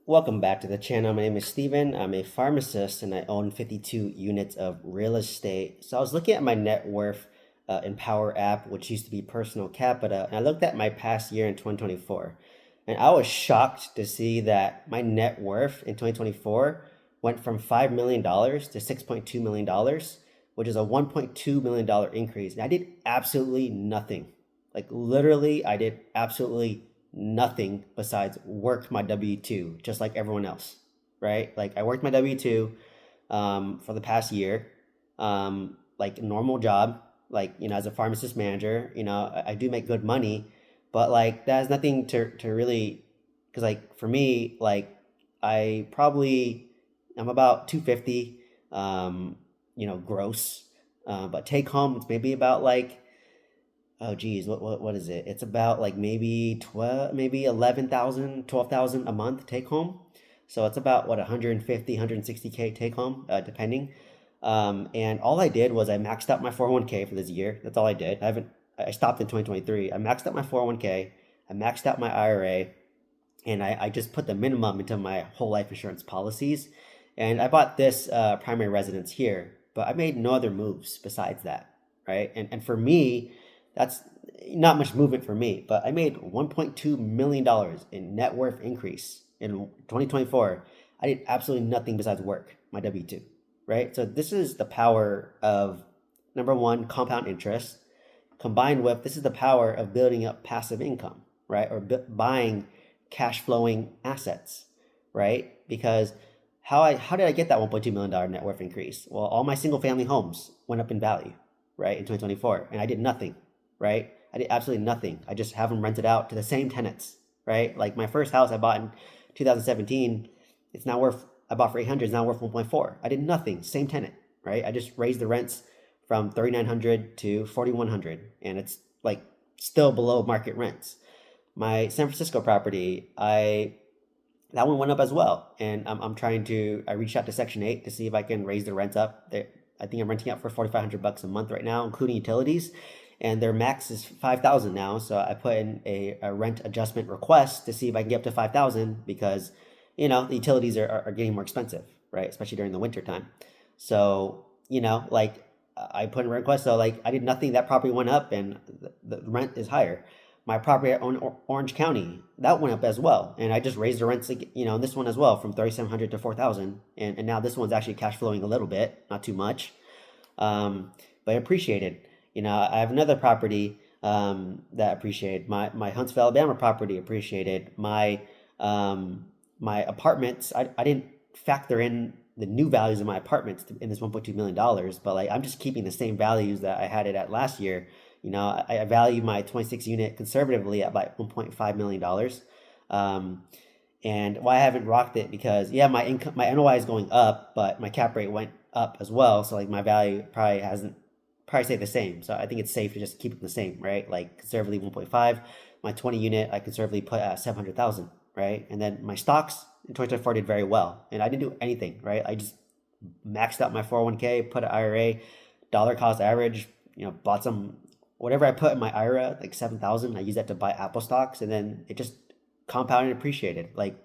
Welcome back to the channel. My name is Steven. I'm a pharmacist and I own 52 units of real estate. So I was looking at my net worth Empower app, which used to be Personal Capita, and I looked at my past year in 2024. And I was shocked to see that my net worth in 2024 went from $5 million to $6.2 million, which is a $1.2 million increase. And I did absolutely nothing. Like literally, I did absolutely nothing besides work my W-2, just like everyone else, right? Like I worked my W-2 for the past year, like a normal job, like, as a pharmacist manager, I do make good money, but like that has nothing to really, because like for me, like I'm about 250, gross, but take home, it's maybe about like, oh geez, what is it? It's about like maybe 12, maybe 11,000, 12,000 a month take home. So it's about what 150, 160K take home, depending. And all I did was I maxed out my 401k for this year. That's all I did. I stopped in 2023. I maxed out my 401k. I maxed out my IRA, and I just put the minimum into my whole life insurance policies. And I bought this primary residence here, but I made no other moves besides that, right? And for me, that's not much movement for me, but I made $1.2 million in net worth increase in 2024. I did absolutely nothing besides work my W-2, right? So this is the power of number one, compound interest, combined with this is the power of building up passive income, right? Or buying cash flowing assets, right? Because how did I get that $1.2 million net worth increase? Well, all my single family homes went up in value, right, in 2024, and I did nothing, right? I did absolutely nothing. I just have them rented out to the same tenants, right? Like my first house I bought in 2017, I bought for 800, it's now worth 1.4. I did nothing, same tenant, right? I just raised the rents from 3,900 to 4,100, and it's like still below market rents. My San Francisco property, that one went up as well, and I reached out to Section 8 to see if I can raise the rents up. I think I'm renting out for 4,500 bucks a month right now, including utilities, and their max is 5,000 now. So I put in a rent adjustment request to see if I can get up to 5,000 because the utilities are getting more expensive, right? Especially during the winter time. So like I put in a request, so like I did nothing. That property went up, and the rent is higher. My property on Orange County, that went up as well, and I just raised the rents, this one as well from 3,700 to 4,000, and now this one's actually cash flowing a little bit, not too much, but appreciated. I have another property that appreciated. My Huntsville, Alabama property appreciated. My apartments, I didn't factor in the new values of my apartments in this $1.2 million, but like I'm just keeping the same values that I had it at last year. I value my 26 unit conservatively at like $1.5 million. And why I haven't rocked it because yeah, my NOI is going up, but my cap rate went up as well. So like my value probably stay the same. So I think it's safe to just keep it the same, right? Like conservatively 1.5. My 20 unit, I conservatively put at 700,000, right? And then my stocks in 2024 did very well, and I didn't do anything, right? I just maxed out my 401k, put an IRA, dollar cost average, bought some whatever I put in my IRA, like 7,000. I used that to buy Apple stocks, and then it just compounded and appreciated. Like,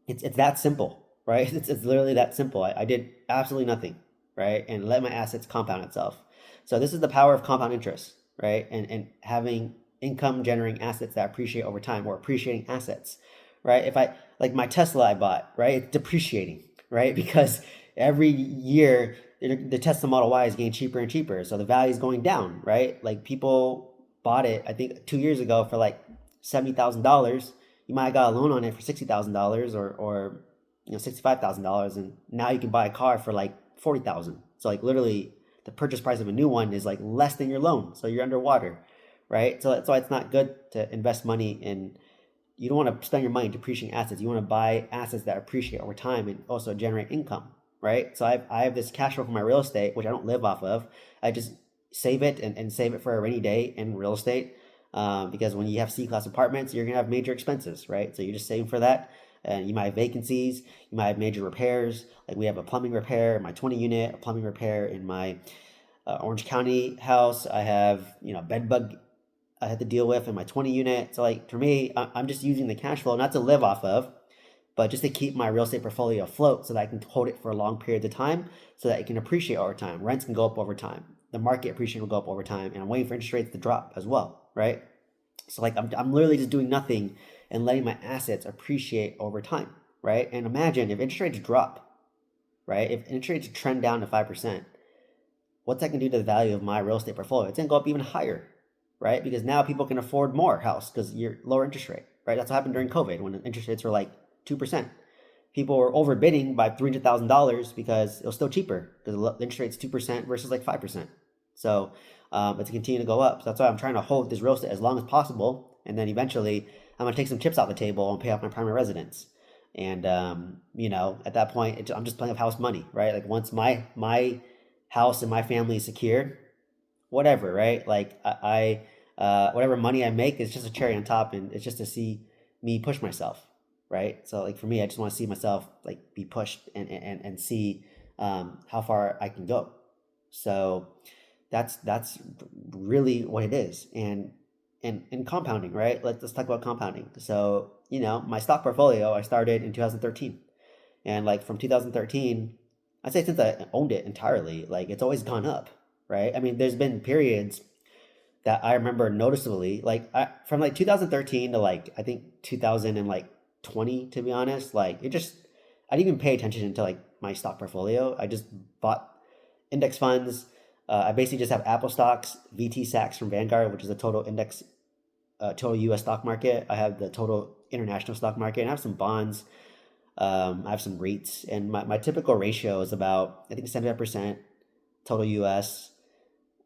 it's that simple, right? It's literally that simple. I did absolutely nothing, right? And let my assets compound itself. So this is the power of compound interest, right? And having income generating assets that appreciate over time, or appreciating assets, right? If I like my Tesla I bought, right? It's depreciating, right? Because every year the Tesla Model Y is getting cheaper and cheaper, so the value is going down, right? Like people bought it, I think 2 years ago for like $70,000. You might have got a loan on it for $60,000 or $65,000, and now you can buy a car for like 40,000. So like literally the purchase price of a new one is like less than your loan, so you're underwater, right? So that's why it's not good to invest money in. You don't want to spend your money depreciating assets. You want to buy assets that appreciate over time and also generate income, right? So I have this cash flow from my real estate, which I don't live off of. I just save it and save it for a rainy day in real estate, because when you have C-class apartments, you're gonna have major expenses, right? So you're just saving for that. And you might have vacancies, you might have major repairs. Like we have a plumbing repair in my 20 unit, a plumbing repair in my Orange County house. I have bed bug I had to deal with in my 20 unit. So like for me, I'm just using the cash flow not to live off of, but just to keep my real estate portfolio afloat so that I can hold it for a long period of time so that it can appreciate over time. Rents can go up over time. The market appreciation will go up over time. And I'm waiting for interest rates to drop as well, right? So like I'm literally just doing nothing and letting my assets appreciate over time, right? And imagine if interest rates drop, right? If interest rates trend down to 5%, what's that going to do to the value of my real estate portfolio? It's going to go up even higher, right? Because now people can afford more house because you're lower interest rate, right? That's what happened during COVID when interest rates were like 2%. People were overbidding by $300,000 because it was still cheaper because the interest rate's 2% versus like 5%. So it's continue to go up. So that's why I'm trying to hold this real estate as long as possible. And then eventually I'm going to take some chips off the table and pay off my primary residence. And, at that point, I'm just playing with house money, right? Like once my house and my family is secured, whatever, right? Like whatever money I make is just a cherry on top, and it's just to see me push myself, right? So like for me, I just want to see myself like be pushed and see how far I can go. So that's really what it is. And compounding, right? Let's talk about compounding. So my stock portfolio I started in 2013, and like from 2013, I'd say since I owned it entirely, like it's always gone up, right? I mean, there's been periods that I remember noticeably, like from like 2013 to like I think 2020, to be honest, like I didn't even pay attention to like my stock portfolio. I just bought index funds. I basically just have Apple stocks, VT Sachs from Vanguard, which is a total index, total U.S. stock market. I have the total international stock market, and I have some bonds. I have some REITs, and my typical ratio is about I think 75% total U.S.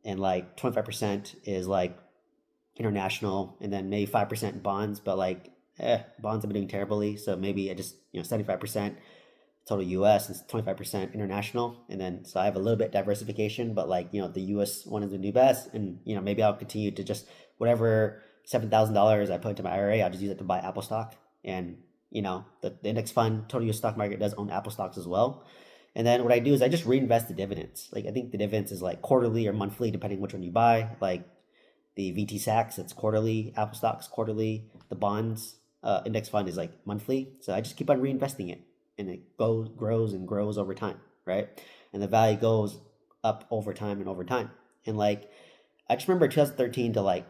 and like 25% is like international, and then maybe 5% bonds. But like, bonds have been doing terribly, so maybe I just 75% total U.S. and 25% international, and then so I have a little bit diversification. But like the U.S. one is the new best, and maybe I'll continue to just whatever $7,000 I put into my IRA, I'll just use it to buy Apple stock. And the index fund total U.S. stock market does own Apple stocks as well. And then what I do is I just reinvest the dividends. Like I think the dividends is like quarterly or monthly, depending which one you buy. Like the VT Sachs, it's quarterly. Apple stocks quarterly. The bonds index fund is like monthly. So I just keep on reinvesting it, and it grows and grows over time, right? And the value goes up over time and over time. And like I just remember 2013 to like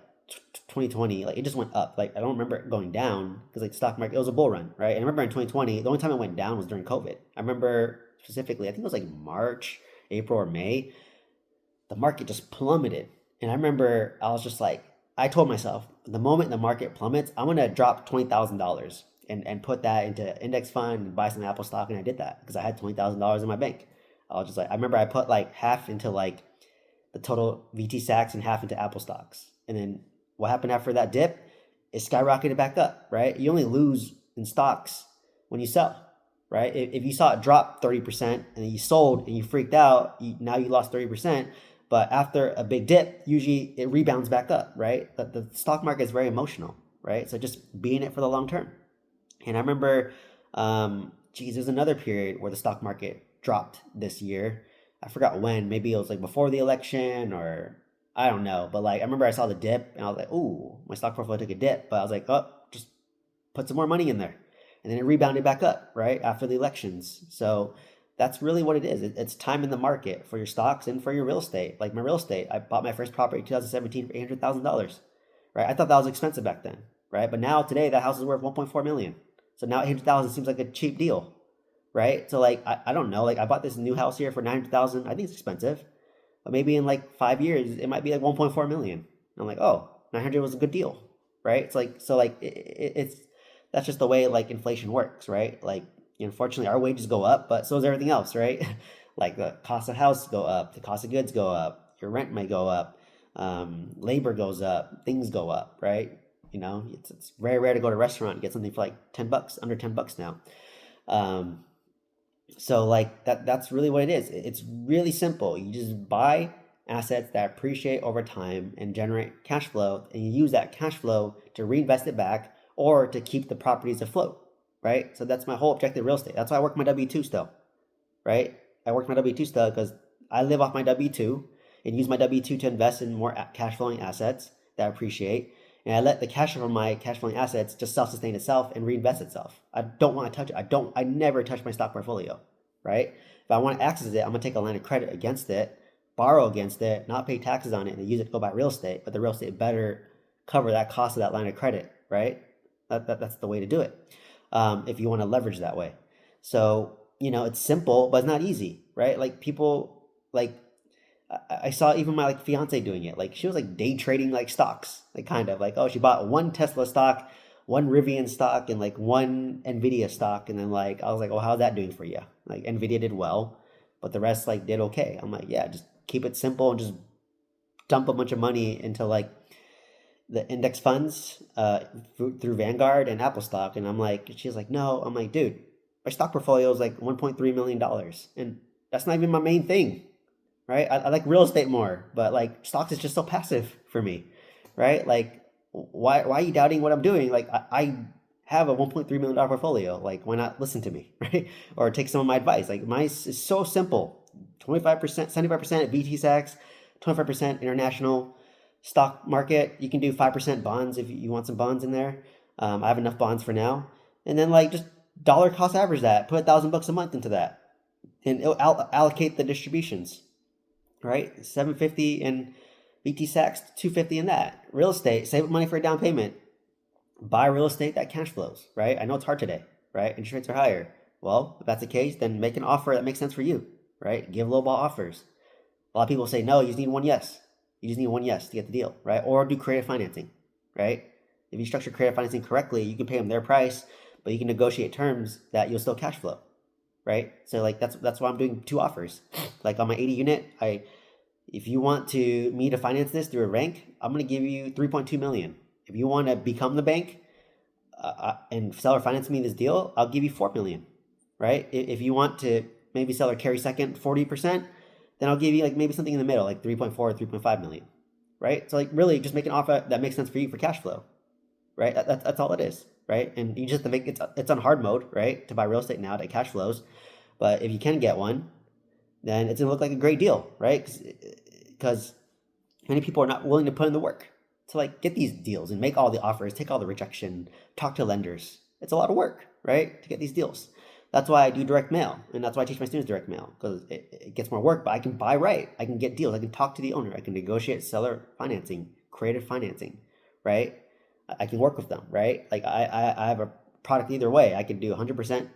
2020, like it just went up. Like I don't remember it going down because like stock market, it was a bull run, right? And I remember in 2020, the only time it went down was during COVID. I remember specifically, I think it was like March, April, or May. The market just plummeted, and I remember I was just like, I told myself, the moment the market plummets, I'm gonna drop $20,000 and put that into index fund and buy some Apple stock, and I did that because I had $20,000 in my bank. I was just like, I remember I put like half into like the total VT Sachs and half into Apple stocks, and then what happened after that dip? It skyrocketed back up, right? You only lose in stocks when you sell, right? If you saw it drop 30% and then you sold and you freaked out, now you lost 30%. But after a big dip, usually it rebounds back up, right? The stock market is very emotional, right? So just be in it for the long term. And I remember, there's another period where the stock market dropped this year. I forgot when. Maybe it was like before the election, or I don't know. But like I remember I saw the dip and I was like, ooh, my stock portfolio took a dip. But I was like, oh, just put some more money in there. And then it rebounded back up, right, after the elections. So that's really what it is. It's time in the market for your stocks and for your real estate. Like my real estate, I bought my first property in 2017 for $800,000, right? I thought that was expensive back then, right? But now today that house is worth 1.4 million. So now 800,000 seems like a cheap deal, right? So like I don't know, like I bought this new house here for 900,000. I think it's expensive, but maybe in like 5 years it might be like 1.4 million. And I'm like, oh, 900 was a good deal, right? It's like so like it's that's just the way like inflation works, right? Like unfortunately our wages go up, but so does everything else, right? Like the cost of house go up, the cost of goods go up, your rent may go up, labor goes up, things go up, right? It's very rare to go to a restaurant and get something for like $10, under $10 now. So like that's really what it is. It's really simple. You just buy assets that appreciate over time and generate cash flow, and you use that cash flow to reinvest it back or to keep the properties afloat, right? So that's my whole objective real estate. That's why I work my W-2 still, right? I work my W-2 still because I live off my W-2 and use my W-2 to invest in more cash flowing assets that appreciate. And I let the cash flow from my cash flowing assets just self-sustain itself and reinvest itself. I don't want to touch it. I never touch my stock portfolio, right? If I want to access it, I'm gonna take a line of credit against it, borrow against it, not pay taxes on it, and use it to go buy real estate. But the real estate better cover that cost of that line of credit, right? That's the way to do it. If you want to leverage that way. So, it's simple, but it's not easy, right? Like people, like I saw even my like fiance doing it. Like she was like day trading like stocks, like kind of like, oh, she bought one Tesla stock, one Rivian stock, and like one Nvidia stock, and then like I was like, oh, how's that doing for you? Like Nvidia did well, but the rest like did okay. I'm like, yeah, just keep it simple and just dump a bunch of money into like the index funds through Vanguard and Apple stock. And I'm like, she's like, no. I'm like, dude, my stock portfolio is like $1.3 million, and that's not even my main thing, right? I like real estate more, but like stocks is just so passive for me, right? Like, why are you doubting what I'm doing? Like, I have a $1.3 million portfolio. Like, why not listen to me, right? Or take some of my advice. Like, mine is so simple: 25%, 75% VT-SAX, 25% international stock market. You can do 5% bonds if you want some bonds in there. I have enough bonds for now, and then like just dollar cost average that. Put $1,000 a month into that, and it'll allocate the distributions, right? 750 in VT-SAX, 250 in that. Real estate, save money for a down payment. Buy real estate that cash flows, right? I know it's hard today, right? Interest rates are higher. Well, if that's the case, then make an offer that makes sense for you, right? Give lowball offers. A lot of people say, no, you just need one yes. You just need one yes to get the deal, right? Or do creative financing, right? If you structure creative financing correctly, you can pay them their price, but you can negotiate terms that you'll still cash flow, right? So like that's why I'm doing two offers. Like on my 80 unit, if you want me to finance this through a bank, I'm going to give you 3.2 million. If you want to become the bank and seller finance me this deal, I'll give you 4 million, right? If you want to maybe seller carry second 40%, then I'll give you like maybe something in the middle, like 3.4 or 3.5 million, right? So like really just make an offer that makes sense for you for cash flow, right? That's all it is, right? And you just have to make it's on hard mode, right? To buy real estate now that cash flows. But if you can get one, then it's gonna look like a great deal, right? Because many people are not willing to put in the work to like get these deals and make all the offers, take all the rejection, talk to lenders. It's a lot of work, right, to get these deals. That's why I do direct mail, and that's why I teach my students direct mail, because it gets more work, but I can buy right. I can get deals. I can talk to the owner. I can negotiate seller financing, creative financing, right? I can work with them, right? Like I have a product either way. I can do 100%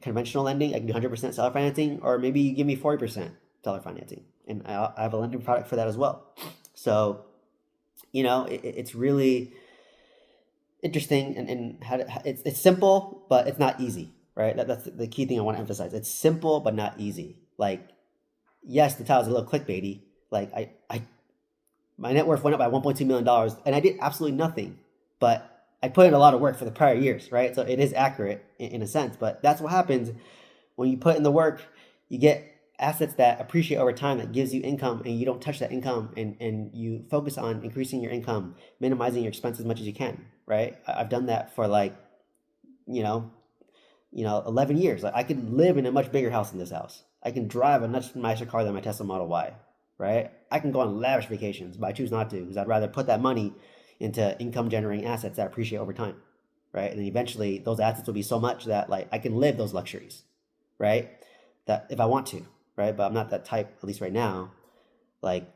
conventional lending. I can do 100% seller financing, or maybe you give me 40% seller financing, and I have a lending product for that as well. So, it's really interesting, and it's simple, but it's not easy, right? That's the key thing I want to emphasize. It's simple, but not easy. Like, yes, the title's a little clickbaity. Like, my net worth went up by $1.2 million, and I did absolutely nothing, but I put in a lot of work for the prior years, right? So it is accurate in a sense, but that's what happens when you put in the work. You get assets that appreciate over time, that gives you income, and you don't touch that income, and you focus on increasing your income, minimizing your expenses as much as you can, right? I've done that for like, you know, 11 years. Like I could live in a much bigger house than this house. I can drive a much nicer car than my Tesla Model Y, right? I can go on lavish vacations, but I choose not to because I'd rather put that money into income generating assets that appreciate over time, right? And then eventually those assets will be so much that like I can live those luxuries, right? That if I want to, right? But I'm not that type, at least right now. Like,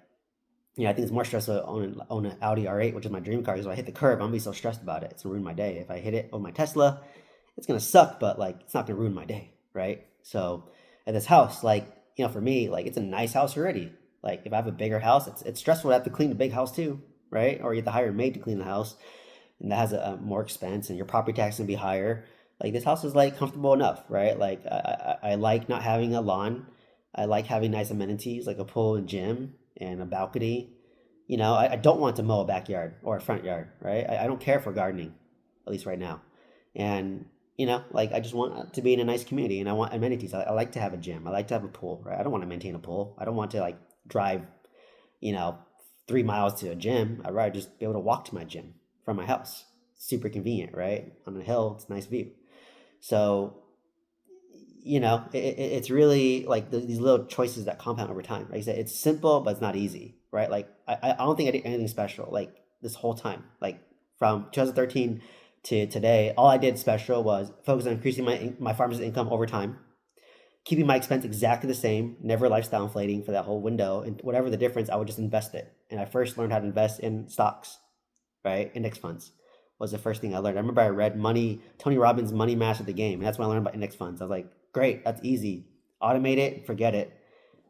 I think it's more stressful to own an Audi R8, which is my dream car, because if I hit the curb, I'm gonna be so stressed about it. It's gonna ruin my day. If I hit it with my Tesla, it's gonna suck, but like it's not gonna ruin my day, right? So at this house, like, for me, like it's a nice house already. Like if I have a bigger house, it's stressful to have to clean the big house too, right? Or you have to hire a maid to clean the house, and that has a more expense, and your property tax can be higher. Like this house is like comfortable enough, right? Like I like not having a lawn. I like having nice amenities like a pool and gym and a balcony. I don't want to mow a backyard or a front yard, right? I don't care for gardening, at least right now. And, like I just want to be in a nice community, and I want amenities. I like to have a gym. I like to have a pool, right? I don't want to maintain a pool. I don't want to like drive, you know, 3 miles to a gym. I'd rather just be able to walk to my gym from my house. Super convenient, right? On a hill, it's a nice view. So, it's really like these little choices that compound over time. Like I said, it's simple, but it's not easy, right? Like I don't think I did anything special. Like this whole time. Like from 2013 to today, all I did special was focus on increasing my farmer's income over time, keeping my expense exactly the same, never lifestyle inflating for that whole window. And whatever the difference, I would just invest it. And I first learned how to invest in stocks, right? Index funds was the first thing I learned. I remember I read Tony Robbins' Money Mastered the Game. And that's when I learned about index funds. I was like, great, that's easy. Automate it, forget it.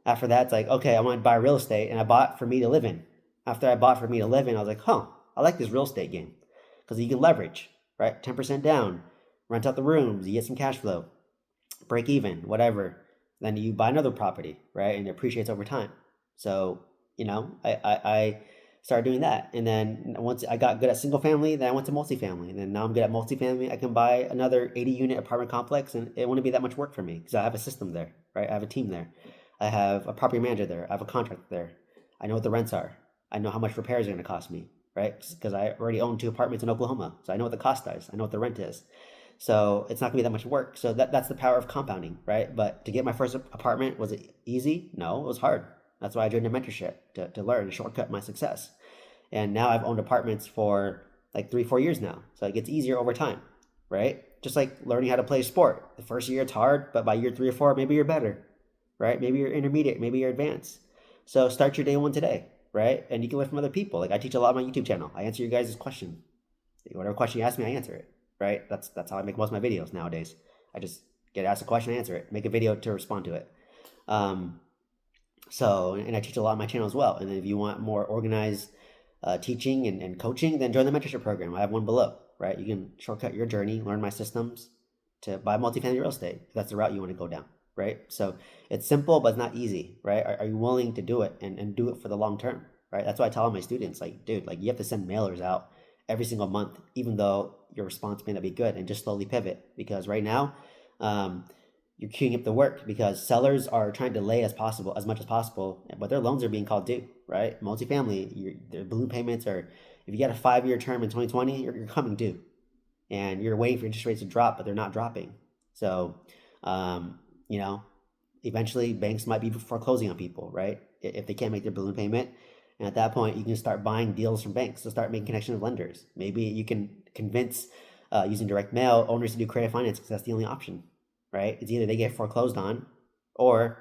After that, it's like, okay, I want to buy real estate. And I bought for me to live in. After I bought for me to live in, I was like, I like this real estate game. Because you can leverage, right? 10% down, rent out the rooms, you get some cash flow, break even, whatever. Then you buy another property, right? And it appreciates over time. So, I started doing that. And then once I got good at single family, then I went to multifamily. And then now I'm good at multifamily. I can buy another 80 unit apartment complex and it wouldn't be that much work for me because I have a system there, right? I have a team there. I have a property manager there. I have a contract there. I know what the rents are. I know how much repairs are going to cost me, right? Because I already own 2 apartments in Oklahoma. So I know what the cost is. I know what the rent is. So it's not gonna be that much work. So that's the power of compounding, right? But to get my first apartment, was it easy? No, it was hard. That's why I joined a mentorship to learn and shortcut my success. And now I've owned apartments for like 3-4 years now. So it gets easier over time, right? Just like learning how to play a sport. The first year it's hard, but by year 3 or 4, maybe you're better, right? Maybe you're intermediate, maybe you're advanced. So start your day one today, right? And you can learn from other people. Like I teach a lot on my YouTube channel. I answer you guys' question. Whatever question you ask me, I answer it, right? That's how I make most of my videos nowadays. I just get asked a question, answer it, make a video to respond to it. And I teach a lot on my channel as well. And then if you want more organized teaching and coaching, then join the mentorship program. I have one below, right? You can shortcut your journey, learn my systems to buy multifamily real estate if that's the route you want to go down, right? So it's simple, but it's not easy, right? Are you willing to do it and do it for the long term, right? That's why I tell all my students, like, dude, like you have to send mailers out every single month, even though your response may not be good, and just slowly pivot. Because right now, you're queuing up the work because sellers are trying to delay as much as possible, but their loans are being called due, right? Multifamily, their balloon payments are, if you get a 5-year term in 2020, you're coming due, and you're waiting for interest rates to drop, but they're not dropping. So, eventually banks might be foreclosing on people, right? If they can't make their balloon payment. And at that point, you can start buying deals from banks to start making connections with lenders. Maybe you can convince, using direct mail, owners to do creative finance because that's the only option, right? It's either they get foreclosed on or,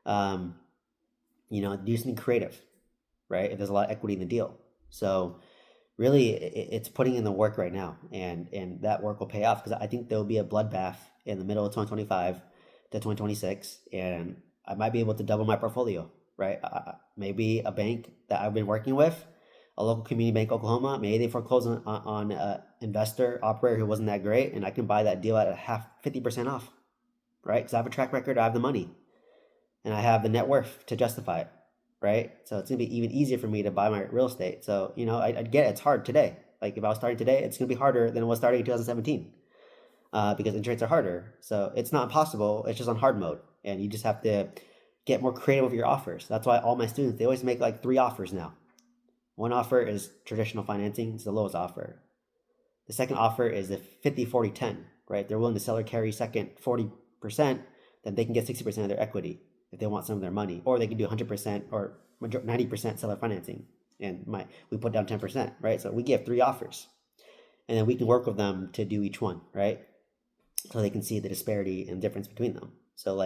do something creative, right? If there's a lot of equity in the deal. So really, it's putting in the work right now. And that work will pay off because I think there will be a bloodbath in the middle of 2025 to 2026. And I might be able to double my portfolio. Right? Maybe a bank that I've been working with, a local community bank, Oklahoma, maybe they foreclose on an investor, operator who wasn't that great, and I can buy that deal at 50% off, right? Because I have a track record, I have the money, and I have the net worth to justify it, right? So it's gonna be even easier for me to buy my real estate. So, I get it, it's hard today. Like if I was starting today, it's gonna be harder than it was starting in 2017 because interest rates are harder. So it's not impossible, it's just on hard mode, and you just have to get more creative with your offers. That's why all my students, they always make like 3 offers now. One offer is traditional financing, it's the lowest offer. The second offer is the 50-40-10, right? They're willing to sell or carry second 40%, then they can get 60% of their equity if they want some of their money. Or they can do 100% or 90% seller financing. And we put down 10%, right? So we give 3 offers. And then we can work with them to do each one, right? So they can see the disparity and difference between them. So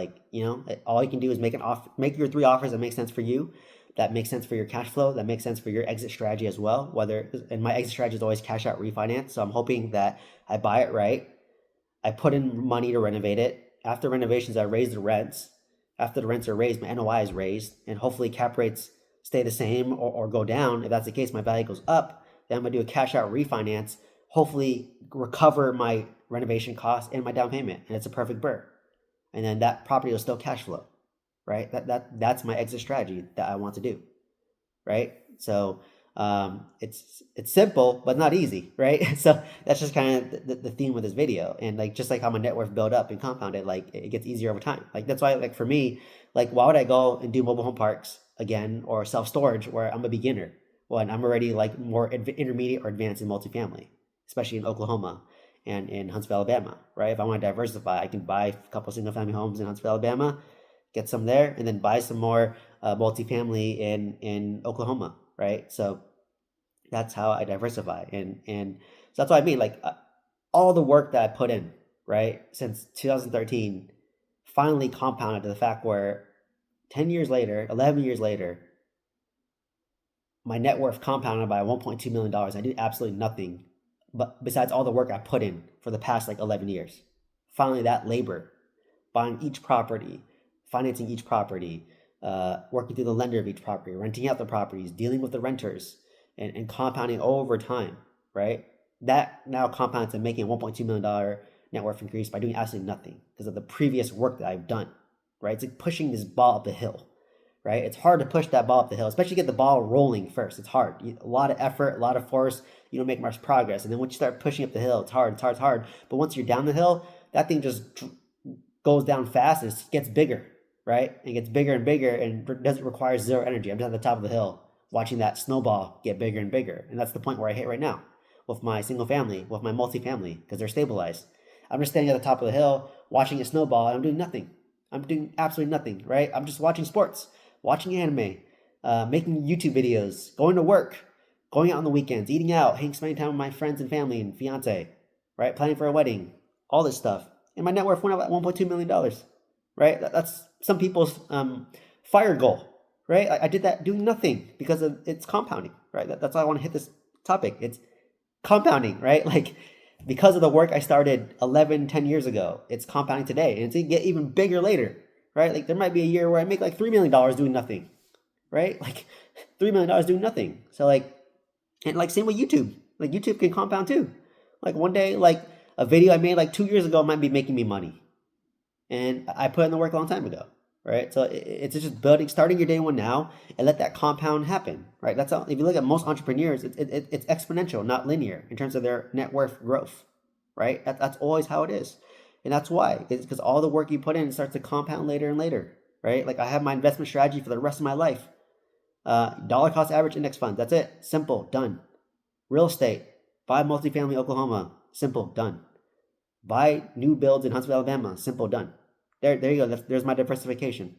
all you can do is make your 3 offers that make sense for you, that makes sense for your cash flow, that makes sense for your exit strategy as well. And my exit strategy is always cash out refinance. So I'm hoping that I buy it right. I put in money to renovate it. After renovations, I raise the rents. After the rents are raised, my NOI is raised, and hopefully cap rates stay the same or go down. If that's the case, my value goes up. Then I'm gonna do a cash out refinance, hopefully recover my renovation costs and my down payment, and it's a perfect burr. And then that property will still cash flow, right? That's my exit strategy that I want to do, right? So it's simple but not easy, right? So that's just kind of the theme of this video. And just like how my net worth built up and compounded, like it gets easier over time. Like that's why, for me, like why would I go and do mobile home parks again or self-storage where I'm a beginner when I'm already like more intermediate or advanced in multifamily, especially in Oklahoma and in Huntsville, Alabama, right? If I want to diversify, I can buy a couple single family homes in Huntsville, Alabama, get some there, and then buy some more multifamily in Oklahoma, right? So That's how I diversify. And so that's what I mean. Like all the work that I put in, right, since 2013, finally compounded to the fact where 10 years later, 11 years later, my net worth compounded by $1.2 million. I did absolutely nothing, but besides all the work I put in for the past like 11 years. Finally, that labor, buying each property, financing each property, working through the lender of each property, renting out the properties, dealing with the renters, and compounding over time, right? That now compounds to making a $1.2 million net worth increase by doing absolutely nothing because of the previous work that I've done, right? It's like pushing this ball up the hill, right? It's hard to push that ball up the hill, especially get the ball rolling first. It's hard. A lot of effort, a lot of force. You don't make much progress. And then once you start pushing up the hill, it's hard, it's hard, it's hard. But once you're down the hill, that thing just goes down fast and it gets bigger, right? And it gets bigger and bigger and doesn't require zero energy. I'm just at the top of the hill watching that snowball get bigger and bigger. And that's the point where I hit right now with my single family, with my multifamily, because they're stabilized. I'm just standing at the top of the hill watching it snowball and I'm doing nothing. I'm doing absolutely nothing, right? I'm just watching sports, watching anime, making YouTube videos, going to work, going out on the weekends, eating out, spending time with my friends and family and fiance, right? Planning for a wedding, all this stuff. And my net worth went up at $1.2 million, right? That's some people's fire goal, right? I did that doing nothing because of it's compounding, right? That's why I want to hit this topic. It's compounding, right? Like because of the work I started 11, 10 years ago, it's compounding today and it's going to get even bigger later, right? Like there might be a year where I make like $3 million doing nothing, right? Like $3 million doing nothing. So like, and like same with YouTube, like YouTube can compound too. Like one day, like a video I made like 2 years ago might be making me money. And I put in the work a long time ago, right? So it's just building, starting your day one now, and let that compound happen, right? That's how, if you look at most entrepreneurs, it's exponential, not linear in terms of their net worth growth, right? That's always how it is, and that's why it's because all the work you put in starts to compound later and later, right? Like I have my investment strategy for the rest of my life. Dollar cost average index fund. That's it. Simple, done. Real estate. Buy multifamily Oklahoma. Simple, done. Buy new builds in Huntsville, Alabama. Simple, done. There you go. There's my diversification,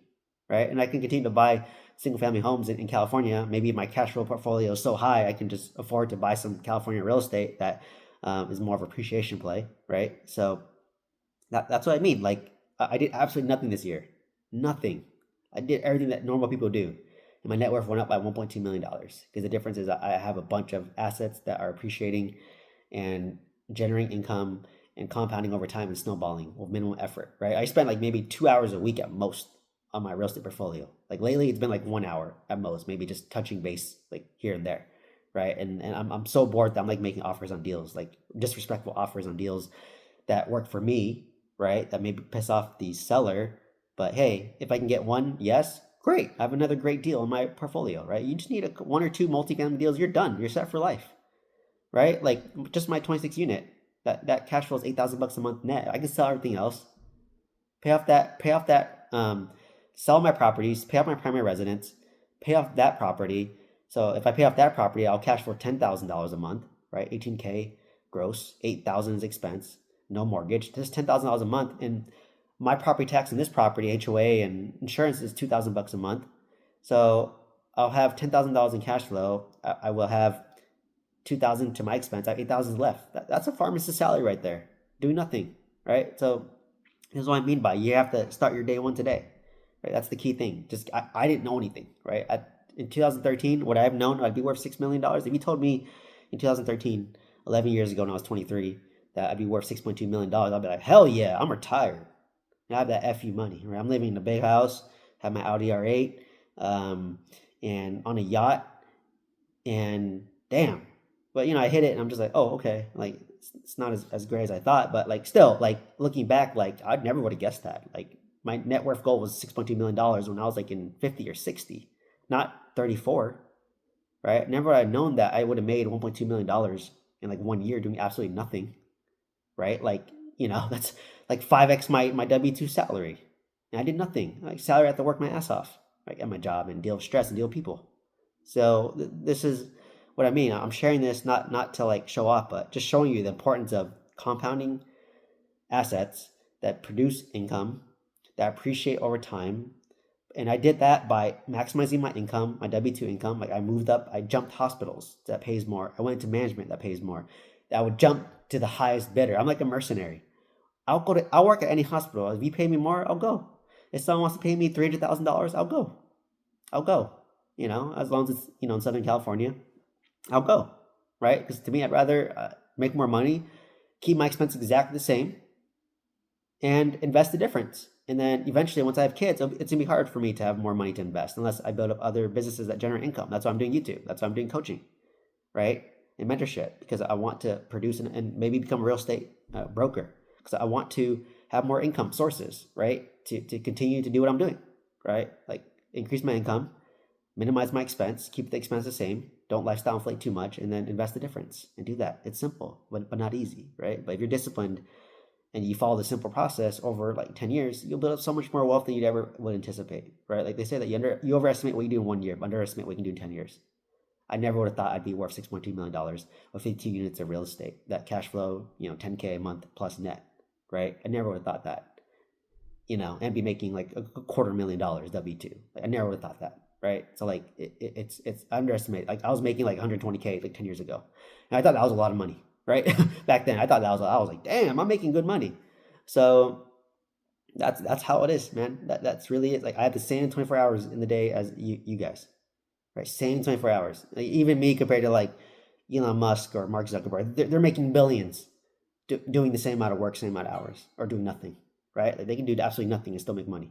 right? And I can continue to buy single family homes in California. Maybe my cash flow portfolio is so high, I can just afford to buy some California real estate that is more of appreciation play, right? So that's what I mean. Like I did absolutely nothing this year. Nothing. I did everything that normal people do. And my net worth went up by $1.2 million because the difference is I have a bunch of assets that are appreciating and generating income and compounding over time and snowballing with minimal effort, right? I spend like maybe 2 hours a week at most on my real estate portfolio. Like lately, it's been like 1 hour at most, maybe just touching base like here and there, right? And I'm so bored that I'm like making offers on deals, like disrespectful offers on deals that work for me, right? That maybe piss off the seller, but hey, if I can get one, yes, great. I have another great deal in my portfolio, right? You just need one or two multifamily deals, you're done. You're set for life, right? Like just my 26 unit, that cash flow is 8,000 bucks a month net. I can sell everything else, pay off that, sell my properties, pay off my primary residence, pay off that property. So if I pay off that property, I'll cash flow $10,000 a month, right? 18K gross, 8,000 is expense, no mortgage, just $10,000 a month. And my property tax in this property, HOA and insurance is 2,000 bucks a month. So I'll have $10,000 in cash flow. I will have 2,000 to my expense. I have 8,000 left. That's a pharmacist salary right there. Doing nothing, right? So this is what I mean by you have to start your day one today, right? That's the key thing. Just I didn't know anything, right? In 2013, would I have known I'd be worth $6 million? If you told me in 2013, 11 years ago when I was 23, that I'd be worth $6.2 million, I'd be like, hell yeah, I'm retired. And I have that FU money, right? I'm living in a big house, have my Audi R8, and on a yacht, and damn. But I hit it and I'm just like, oh, okay. Like it's not as great as I thought, but like still, like looking back, like I never would have guessed that. Like my net worth goal was $6.2 million when I was like in 50 or 60, not 34, right? Never would I known that I would have made $1.2 million in like 1 year doing absolutely nothing, right? Like, that's like 5x my W-2 salary. And I did nothing. Like salary, I have to work my ass off, right, at my job and deal with stress and deal with people. So this is what I mean. I'm sharing this not to like show off, but just showing you the importance of compounding assets that produce income, that appreciate over time, And I did that by maximizing my income, my W-2 income. Like I moved up, I jumped hospitals that pays more. I went to management that pays more. I would jump to the highest bidder. I'm like a mercenary. I'll work at any hospital. If you pay me more, I'll go. If someone wants to pay me $300,000, I'll go. I'll go. As long as it's, in Southern California, I'll go. Right? Because to me, I'd rather make more money, keep my expenses exactly the same, and invest the difference. And then eventually, once I have kids, it's going to be hard for me to have more money to invest unless I build up other businesses that generate income. That's why I'm doing YouTube. That's why I'm doing coaching, right? And mentorship, because I want to produce and maybe become a real estate broker, because I want to have more income sources, right? To continue to do what I'm doing, right? Like increase my income, minimize my expense, keep the expense the same, don't lifestyle inflate too much, and then invest the difference and do that. It's simple, but not easy, right? But if you're disciplined and you follow the simple process over like 10 years, you'll build up so much more wealth than you'd ever would anticipate, right? Like they say that you overestimate what you do in 1 year, but underestimate what you can do in 10 years. I never would have thought I'd be worth $6.2 million with 52 units of real estate, that cash flow, 10K a month plus net, right? I never would have thought that, and be making like a $250,000 W-2. Like, I never would have thought that, right? So like it's underestimated. Like I was making like 120K like 10 years ago. And I thought that was a lot of money, right? Back then, I was like, damn, I'm making good money. So that's how it is, man. That's really it. Like I have the same 24 hours in the day as you guys, right? Same 24 hours. Like, even me compared to like Elon Musk or Mark Zuckerberg, they're making billions doing the same amount of work, same amount of hours, or doing nothing, right? Like they can do absolutely nothing and still make money,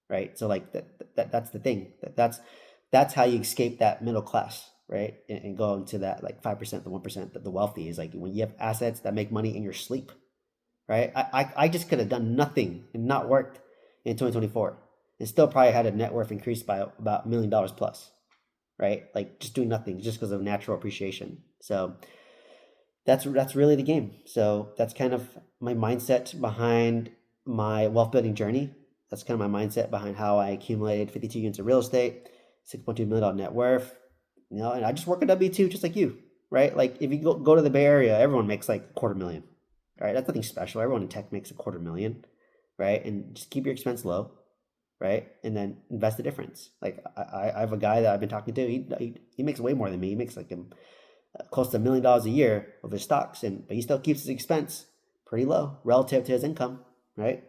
right? So like that's the thing. That's how you escape that middle class, right? And go into that like 5%, the 1%, the wealthy is like when you have assets that make money in your sleep, right? I just could have done nothing and not worked in 2024 and still probably had a net worth increase by about $1 million plus, right? Like just doing nothing just because of natural appreciation. So that's really the game. So that's kind of my mindset behind my wealth building journey. That's kind of my mindset behind how I accumulated 52 units of real estate, $6.2 million net worth, and I just work a W-2 just like you, right? Like if you go to the Bay Area, everyone makes like $250,000, right? That's nothing special. Everyone in tech makes $250,000, right? And just keep your expense low, right? And then invest the difference. Like I have a guy that I've been talking to. He makes way more than me. He makes like close to $1 million a year of his stocks, but he still keeps his expense pretty low relative to his income, right?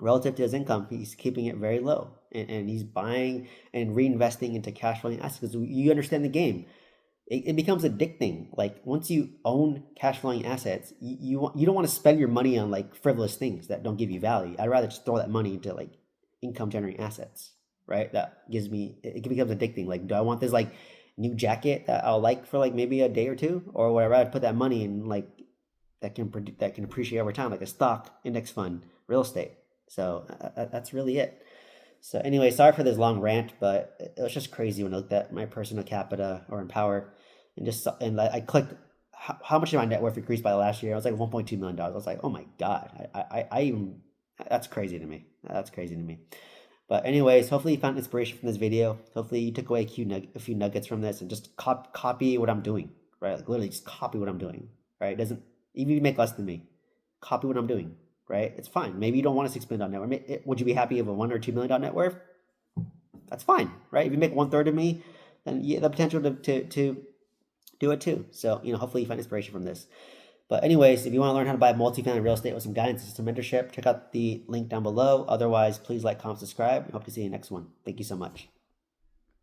Relative to his income, he's keeping it very low, and he's buying and reinvesting into cash flowing assets because you understand the game. It becomes addicting. Like once you own cash flowing assets, you don't want to spend your money on like frivolous things that don't give you value. I'd rather just throw that money into like income generating assets, right? That gives me, it becomes addicting. Like, do I want this like new jacket that I'll like for like maybe a day or two, or would I rather put that money in like that can appreciate over time, like a stock, index fund, real estate? So that's really it. So anyway, sorry for this long rant, but it was just crazy when I looked at my personal capita or Empower and I clicked how much did my net worth increase by last year? I was like $1.2 million. I was like, oh my God, I even, that's crazy to me. That's crazy to me. But anyways, hopefully you found inspiration from this video. Hopefully you took away a few nuggets from this and just copy what I'm doing, right? Like literally just copy what I'm doing, right? It doesn't, even if you make less than me, copy what I'm doing, right? It's fine. Maybe you don't want a $6 million net worth. Would you be happy with a $1 or $2 million net worth? That's fine, right? If you make 1/3 of me, then you have the potential to do it too. So, hopefully you find inspiration from this. But anyways, if you want to learn how to buy multifamily real estate with some guidance and some mentorship, check out the link down below. Otherwise, please like, comment, subscribe. I hope to see you in the next one. Thank you so much.